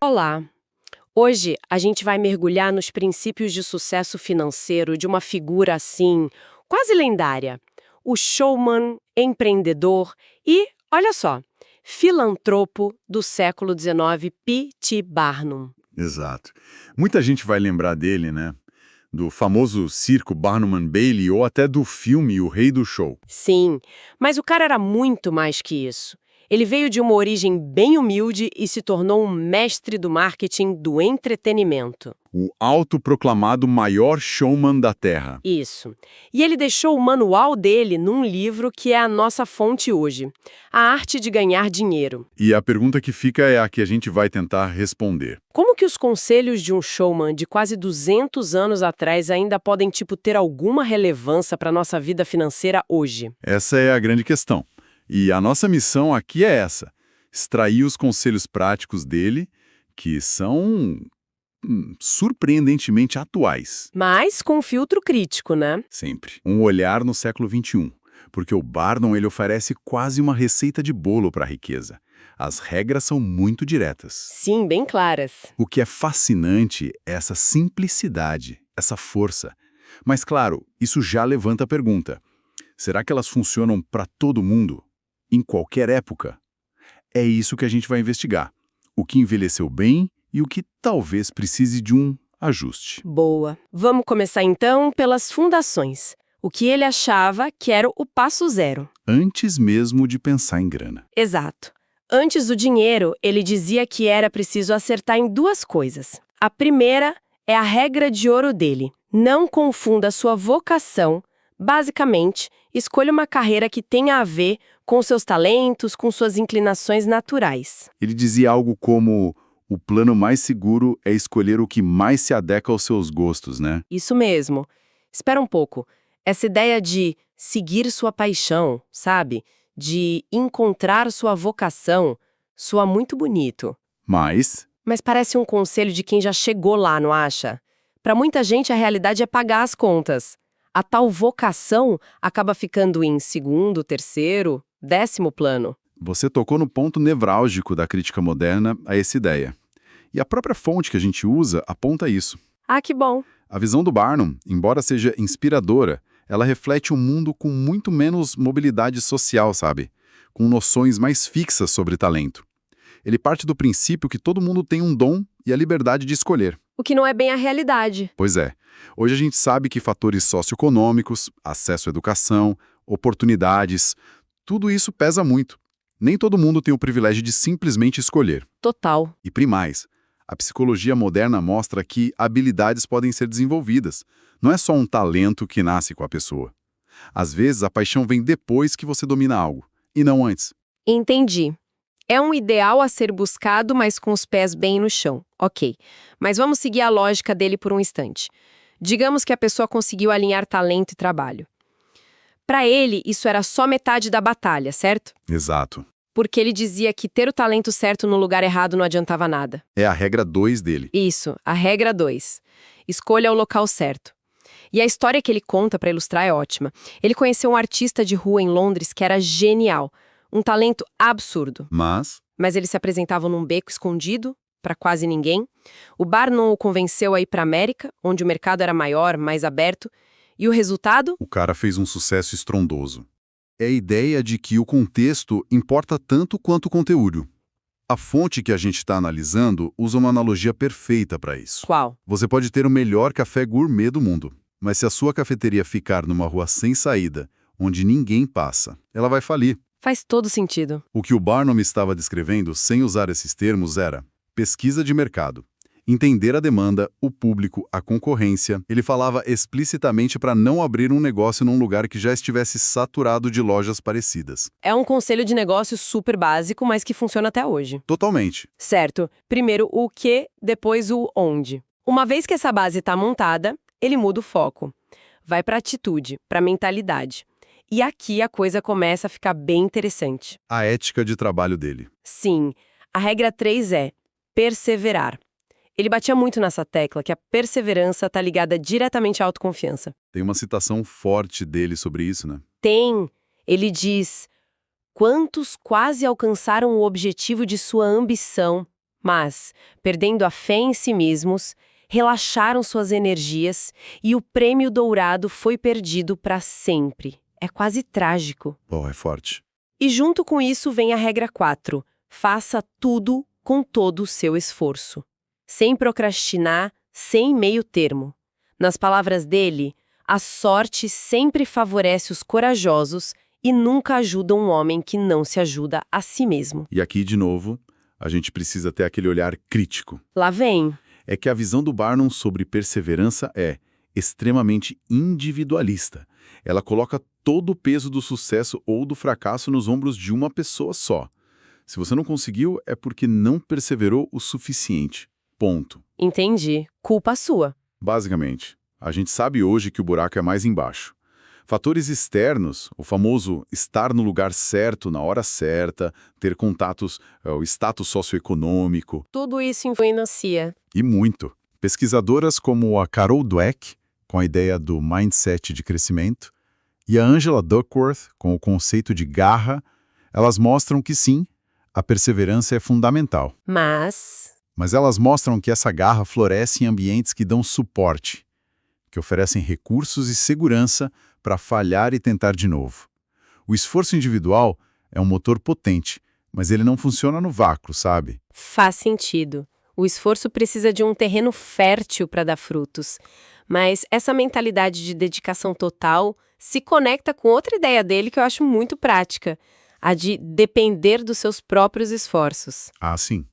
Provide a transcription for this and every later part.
Olá! Hoje a gente vai mergulhar nos princípios de sucesso financeiro de uma figura assim, quase lendária. O showman, empreendedor e, olha só, filantropo do século XIX, P.T. Barnum. Exato. Muita gente vai lembrar dele, né? Do famoso circo Barnum and Bailey ou até do filme O Rei do Show. Sim, mas o cara era muito mais que isso. Ele veio de uma origem bem humilde e se tornou um mestre do marketing do entretenimento. O autoproclamado maior showman da Terra. Isso. E ele deixou o manual dele num livro que é a nossa fonte hoje, A Arte de Ganhar Dinheiro. E a pergunta que fica é a que a gente vai tentar responder. Como que os conselhos de um showman de quase 200 anos atrás ainda podem, ter alguma relevância para a nossa vida financeira hoje? Essa é a grande questão. E a nossa missão aqui é essa: extrair os conselhos práticos dele, que são surpreendentemente atuais. Mas com filtro crítico, né? Sempre. Um olhar no século XXI. Porque o Barnum ele oferece quase uma receita de bolo para a riqueza. As regras são muito diretas. Sim, bem claras. O que é fascinante é essa simplicidade, essa força. Mas, claro, isso já levanta a pergunta: será que elas funcionam para todo mundo? Em qualquer época? É isso que a gente vai investigar. O que envelheceu bem e o que talvez precise de um ajuste. Boa. Vamos começar então pelas fundações. O que ele achava que era o passo zero. Antes mesmo de pensar em grana. Exato. Antes do dinheiro, ele dizia que era preciso acertar em duas coisas. A primeira é a regra de ouro dele. Não confunda sua vocação. Basicamente, escolha uma carreira que tenha a ver com seus talentos, com suas inclinações naturais. Ele dizia algo como: o plano mais seguro é escolher o que mais se adequa aos seus gostos, né? Isso mesmo. Espera um pouco. Essa ideia de seguir sua paixão, sabe? De encontrar sua vocação, soa muito bonito. Mas Parece um conselho de quem já chegou lá, não acha? Para muita gente, a realidade é pagar as contas. A tal vocação acaba ficando em segundo, terceiro, 10º plano. você tocou no ponto nevrálgico da crítica moderna a essa ideia. E a própria fonte que a gente usa aponta isso. Ah, que bom. A visão do Barnum, embora seja inspiradora, ela reflete um mundo com muito menos mobilidade social, sabe? Com noções mais fixas sobre talento. Ele parte do princípio que todo mundo tem um dom e a liberdade de escolher. O que não é bem a realidade. Pois é. Hoje a gente sabe que fatores socioeconômicos, acesso à educação, oportunidades, tudo isso pesa muito. Nem todo mundo tem o privilégio de simplesmente escolher. Total. E primais, a psicologia moderna mostra que habilidades podem ser desenvolvidas. Não é só um talento que nasce com a pessoa. Às vezes, a paixão vem depois que você domina algo, e não antes. Entendi. É um ideal a ser buscado, mas com os pés bem no chão. Ok. Mas vamos seguir a lógica dele por um instante. Digamos que a pessoa conseguiu alinhar talento e trabalho. Para ele, isso era só metade da batalha, certo? Exato. Porque ele dizia que ter o talento certo no lugar errado não adiantava nada. É a regra 2 dele. Isso, a regra 2. Escolha o local certo. E a história que ele conta para ilustrar é ótima. Ele conheceu um artista de rua em Londres que era genial. Um talento absurdo. Mas eles se apresentavam num beco escondido, para quase ninguém. O Barnum o convenceu a ir para a América, onde o mercado era maior, mais aberto. E o resultado? O cara fez um sucesso estrondoso. É a ideia de que o contexto importa tanto quanto o conteúdo. A fonte que a gente está analisando usa uma analogia perfeita para isso. Qual? Você pode ter o melhor café gourmet do mundo, mas se a sua cafeteria ficar numa rua sem saída, onde ninguém passa, ela vai falir. Faz todo sentido. O que o Barnum estava descrevendo, sem usar esses termos, era pesquisa de mercado. Entender a demanda, o público, a concorrência. Ele falava explicitamente para não abrir um negócio num lugar que já estivesse saturado de lojas parecidas. É um conselho de negócio super básico, mas que funciona até hoje. Totalmente. Certo. Primeiro o que, depois o onde. Uma vez que essa base está montada, ele muda o foco. Vai para a atitude, para a mentalidade. E aqui a coisa começa a ficar bem interessante. A ética de trabalho dele. Sim, a regra 3 é perseverar. Ele batia muito nessa tecla que a perseverança está ligada diretamente à autoconfiança. Tem uma citação forte dele sobre isso, né? Tem. Ele diz: quantos quase alcançaram o objetivo de sua ambição, mas, perdendo a fé em si mesmos, relaxaram suas energias e o prêmio dourado foi perdido para sempre. É quase trágico. Pô, é forte. E junto com isso vem a regra 4. Faça tudo com todo o seu esforço. Sem procrastinar, sem meio termo. Nas palavras dele, a sorte sempre favorece os corajosos e nunca ajuda um homem que não se ajuda a si mesmo. E aqui, de novo, a gente precisa ter aquele olhar crítico. Lá vem. É que a visão do Barnum sobre perseverança é extremamente individualista. Ela coloca todo o peso do sucesso ou do fracasso nos ombros de uma pessoa só. Se você não conseguiu, é porque não perseverou o suficiente. Ponto. Entendi. Culpa sua. Basicamente, a gente sabe hoje que o buraco é mais embaixo. Fatores externos, o famoso estar no lugar certo, na hora certa, ter contatos, o status socioeconômico. Tudo isso influencia. E muito. Pesquisadoras como a Carol Dweck, com a ideia do mindset de crescimento, e a Angela Duckworth, com o conceito de garra, elas mostram que sim, a perseverança é fundamental. Mas elas mostram que essa garra floresce em ambientes que dão suporte, que oferecem recursos e segurança para falhar e tentar de novo. O esforço individual é um motor potente, mas ele não funciona no vácuo, sabe? faz sentido. O esforço precisa de um terreno fértil para dar frutos. Mas essa mentalidade de dedicação total se conecta com outra ideia dele que eu acho muito prática, a de depender dos seus próprios esforços. Ah, sim.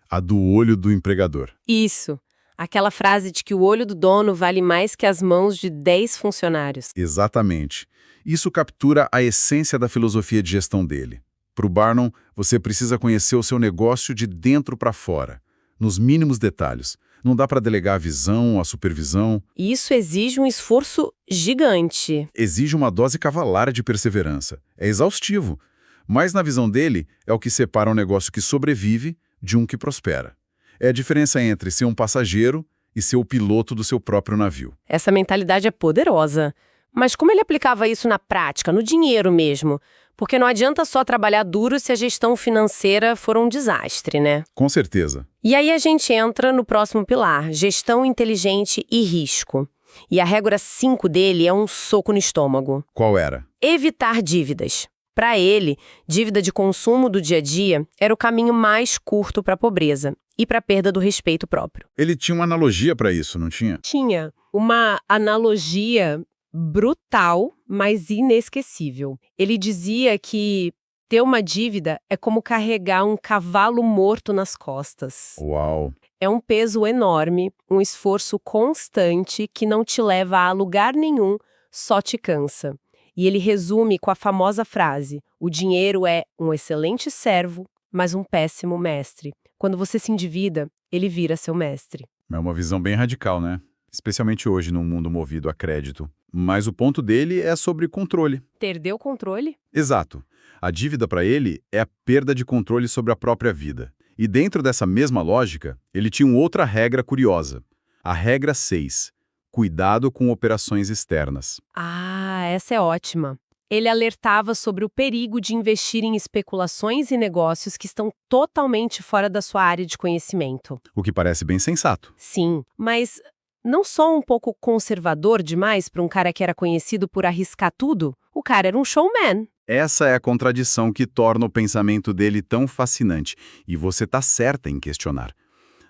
A do olho do empregador. Isso. Aquela frase de que o olho do dono vale mais que as mãos de 10 funcionários. Exatamente. Isso captura a essência da filosofia de gestão dele. Para o Barnum, você precisa conhecer o seu negócio de dentro para fora, nos mínimos detalhes. Não dá para delegar a visão, a supervisão. Isso exige um esforço gigante. Exige uma dose cavalar de perseverança. É exaustivo. Mas na visão dele, é o que separa um negócio que sobrevive de um que prospera. É a diferença entre ser um passageiro e ser o piloto do seu próprio navio. Essa mentalidade é poderosa. Mas como ele aplicava isso na prática, no dinheiro mesmo? Porque não adianta só trabalhar duro se a gestão financeira for um desastre, né? Com certeza. E aí a gente entra no próximo pilar, gestão inteligente e risco. E a regra 5 dele é um soco no estômago. Qual era? Evitar dívidas. Para ele, dívida de consumo do dia a dia era o caminho mais curto para a pobreza e para a perda do respeito próprio. Ele tinha uma analogia para isso, não tinha? Tinha uma analogia brutal, mas inesquecível. Ele dizia que ter uma dívida é como carregar um cavalo morto nas costas. Uau! É um peso enorme, um esforço constante que não te leva a lugar nenhum, só te cansa. E ele resume com a famosa frase: o dinheiro é um excelente servo, mas um péssimo mestre. Quando você se endivida, ele vira seu mestre. É uma visão bem radical, né? Especialmente hoje, num mundo movido a crédito. Mas o ponto dele é sobre controle. Perdeu o controle? Exato. A dívida para ele é a perda de controle sobre a própria vida. E dentro dessa mesma lógica, ele tinha uma outra regra curiosa. A regra 6. Cuidado com operações externas. Ah, essa é ótima. Ele alertava sobre o perigo de investir em especulações e negócios que estão totalmente fora da sua área de conhecimento. O que parece bem sensato. Sim, mas não só um pouco conservador demais para um cara que era conhecido por arriscar tudo? O cara era um showman. Essa é a contradição que torna o pensamento dele tão fascinante, e você está certa em questionar.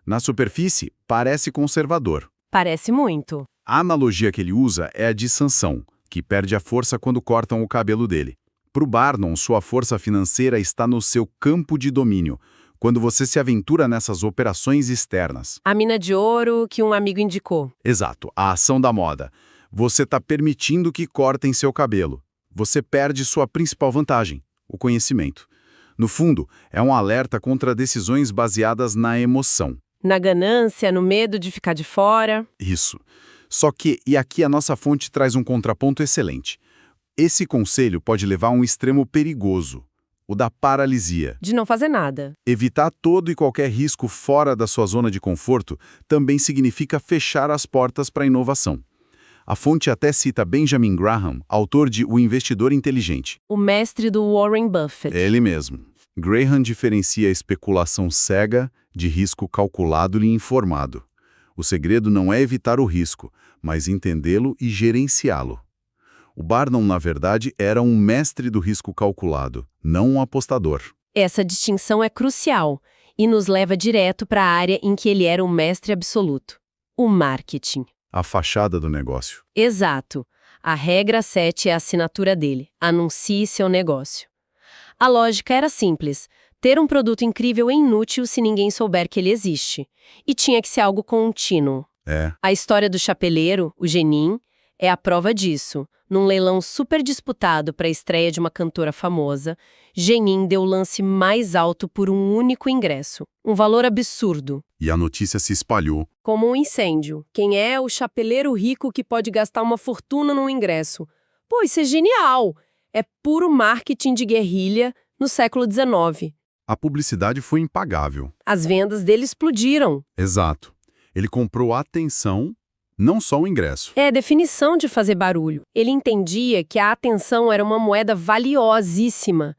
Na superfície, parece conservador. Parece muito. A analogia que ele usa é a de Sansão, que perde a força quando cortam o cabelo dele. Para o Barnum, sua força financeira está no seu campo de domínio, quando você se aventura nessas operações externas. A mina de ouro que um amigo indicou. Exato, a ação da moda. Você está permitindo que cortem seu cabelo. Você perde sua principal vantagem, o conhecimento. No fundo, é um alerta contra decisões baseadas na emoção. Na ganância, no medo de ficar de fora. Isso. Só que, e aqui a nossa fonte traz um contraponto excelente. Esse conselho pode levar a um extremo perigoso. o da paralisia. De não fazer nada. Evitar todo e qualquer risco fora da sua zona de conforto também significa fechar as portas para a inovação. A fonte até cita Benjamin Graham, autor de O Investidor Inteligente. O mestre do Warren Buffett. Ele mesmo. Graham diferencia a especulação cega de risco calculado e informado. O segredo não é evitar o risco, mas entendê-lo e gerenciá-lo. O Barnum, na verdade, era um mestre do risco calculado, não um apostador. Essa distinção é crucial e nos leva direto para a área em que ele era um mestre absoluto: o marketing. A fachada do negócio. Exato. A regra 7 é a assinatura dele: anuncie seu negócio. A lógica era simples: ter um produto incrível é inútil se ninguém souber que ele existe. E tinha que ser algo contínuo. A história do chapeleiro, o Genin, é a prova disso. Num leilão super disputado para a estreia de uma cantora famosa, Genin deu o lance mais alto por um único ingresso. Um valor absurdo. E a notícia se espalhou. Como um incêndio. Quem é o chapeleiro rico que pode gastar uma fortuna num ingresso? Pô, isso é genial! É puro marketing de guerrilha no século XIX. A publicidade foi impagável. As vendas dele explodiram. Exato. Ele comprou atenção, não só o ingresso. É a definição de fazer barulho. Ele entendia que a atenção era uma moeda valiosíssima,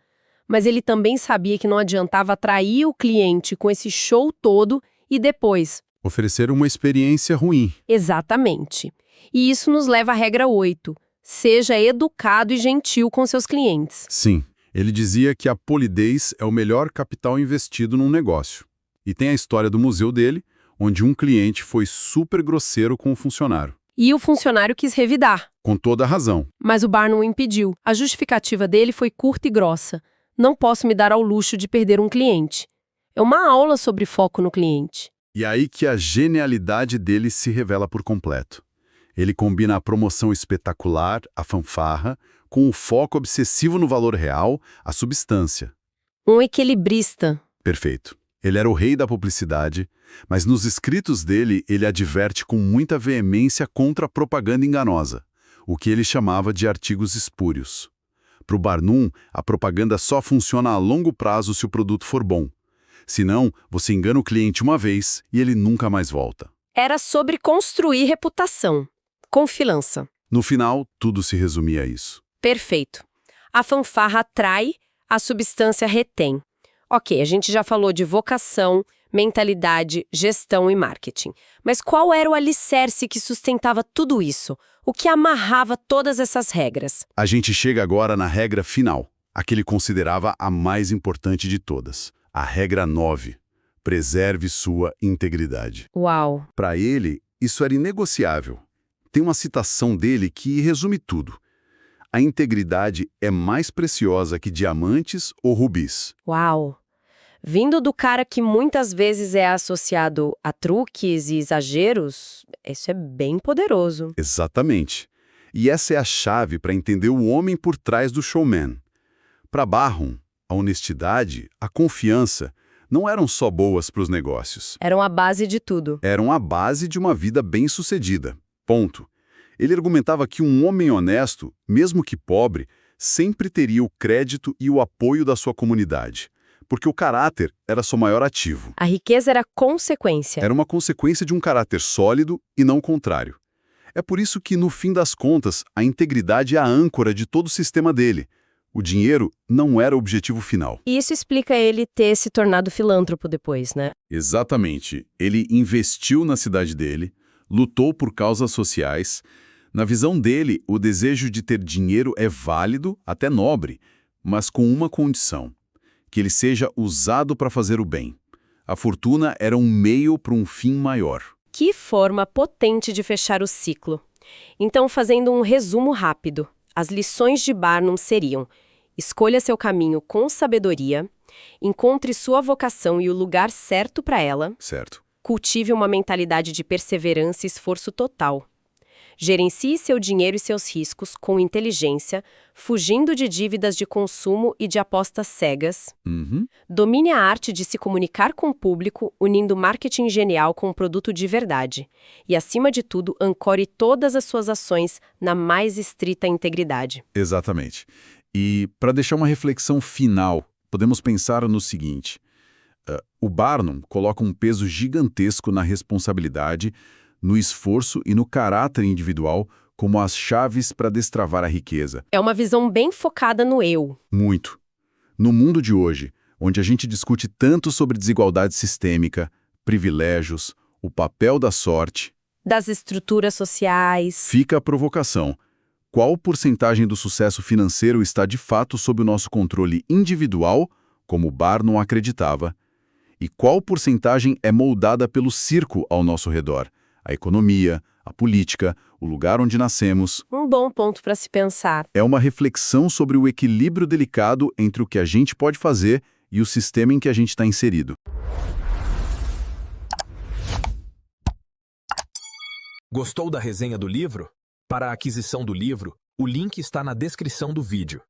mas ele também sabia que não adiantava atrair o cliente com esse show todo e depois oferecer uma experiência ruim. Exatamente. E isso nos leva à regra 8. Seja educado e gentil com seus clientes. Sim. Ele dizia que a polidez é o melhor capital investido num negócio. E tem a história do museu dele, onde um cliente foi super grosseiro com o funcionário. E o funcionário quis revidar. Com toda a razão. Mas o Barnum o impediu. A justificativa dele foi curta e grossa. Não posso me dar ao luxo de perder um cliente. É uma aula sobre foco no cliente. E aí que a genialidade dele se revela por completo. Ele combina a promoção espetacular, a fanfarra, com o foco obsessivo no valor real, a substância. Um equilibrista. Perfeito. Ele era o rei da publicidade, mas nos escritos dele ele adverte com muita veemência contra a propaganda enganosa, o que ele chamava de artigos espúrios. Para o Barnum, a propaganda só funciona a longo prazo se o produto for bom. Senão, você engana o cliente uma vez e ele nunca mais volta. Era sobre construir reputação. Confiança. No final, tudo se resumia a isso. Perfeito. A fanfarra atrai, a substância retém. Ok, a gente já falou de vocação, mentalidade, gestão e marketing. Mas qual era o alicerce que sustentava tudo isso? O que amarrava todas essas regras? A gente chega agora na regra final, a que ele considerava a mais importante de todas. A regra 9. Preserve sua integridade. Uau! Para ele, isso era inegociável. Tem uma citação dele que resume tudo. A integridade é mais preciosa que diamantes ou rubis. Uau! Vindo do cara que muitas vezes é associado a truques e exageros, isso é bem poderoso. Exatamente. E essa é a chave para entender o homem por trás do showman. Para Barnum, a honestidade, a confiança, não eram só boas para os negócios. Eram a base de tudo. Eram a base de uma vida bem-sucedida. Ponto. Ele argumentava que um homem honesto, mesmo que pobre, sempre teria o crédito e o apoio da sua comunidade, porque o caráter era seu maior ativo. A riqueza era consequência. Era uma consequência de um caráter sólido e não o contrário. É por isso que, no fim das contas, a integridade é a âncora de todo o sistema dele. O dinheiro não era o objetivo final. E isso explica ele ter se tornado filântropo depois, né? Exatamente. Ele investiu na cidade dele, lutou por causas sociais. Na visão dele, o desejo de ter dinheiro é válido, até nobre, mas com uma condição: que ele seja usado para fazer o bem. A fortuna era um meio para um fim maior. Que forma potente de fechar o ciclo. Então, fazendo um resumo rápido, as lições de Barnum seriam: escolha seu caminho com sabedoria, encontre sua vocação e o lugar certo para ela. Certo. Cultive uma mentalidade de perseverança e esforço total. Gerencie seu dinheiro e seus riscos com inteligência, fugindo de dívidas de consumo e de apostas cegas. Domine a arte de se comunicar com o público, unindo marketing genial com um produto de verdade. E, acima de tudo, ancore todas as suas ações na mais estrita integridade. Exatamente. E, para deixar uma reflexão final podemos pensar no seguinte. O Barnum coloca um peso gigantesco na responsabilidade, no esforço e no caráter individual como as chaves para destravar a riqueza. É uma visão bem focada no eu. Muito. No mundo de hoje, onde a gente discute tanto sobre desigualdade sistêmica, privilégios, o papel da sorte, Das estruturas sociais. fica a provocação. Qual porcentagem do sucesso financeiro está de fato sob o nosso controle individual, como Barnum acreditava, e qual porcentagem é moldada pelo circo ao nosso redor? A economia, a política, o lugar onde nascemos. Um bom ponto para se pensar. É uma reflexão sobre o equilíbrio delicado entre o que a gente pode fazer e o sistema em que a gente está inserido. Gostou da resenha do livro? Para a aquisição do livro, o link está na descrição do vídeo.